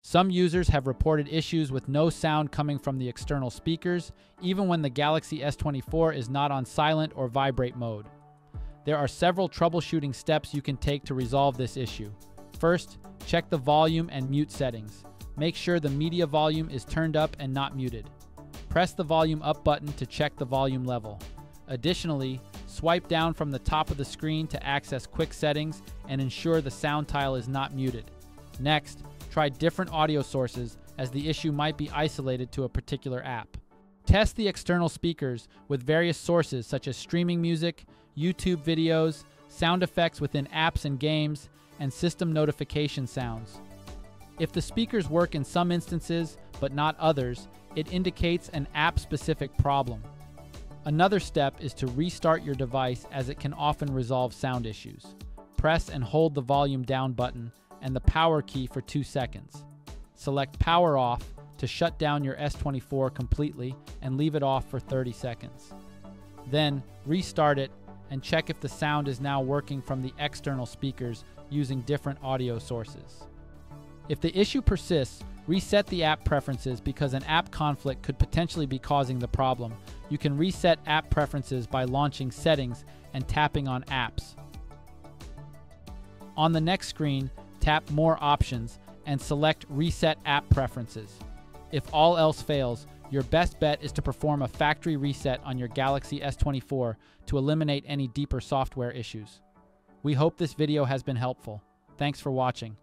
Some users have reported issues with no sound coming from the external speakers, even when the Galaxy S24 is not on silent or vibrate mode. There are several troubleshooting steps you can take to resolve this issue. First, check the volume and mute settings. Make sure the media volume is turned up and not muted. Press the volume up button to check the volume level. Additionally, swipe down from the top of the screen to access quick settings and ensure the sound tile is not muted. Next, try different audio sources, as the issue might be isolated to a particular app. Test the external speakers with various sources such as streaming music, YouTube videos, sound effects within apps and games, and system notification sounds. If the speakers work in some instances but not others, it indicates an app-specific problem. Another step is to restart your device, as it can often resolve sound issues. Press and hold the volume down button and the power key for 2 seconds. Select Power Off to shut down your S24 completely and leave it off for 30 seconds. Then restart it and check if the sound is now working from the external speakers using different audio sources. If the issue persists, reset the app preferences, because an app conflict could potentially be causing the problem. You can reset app preferences by launching Settings and tapping on Apps. On the next screen, tap More Options and select Reset App Preferences. If all else fails, your best bet is to perform a factory reset on your Galaxy S24 to eliminate any deeper software issues. We hope this video has been helpful. Thanks for watching.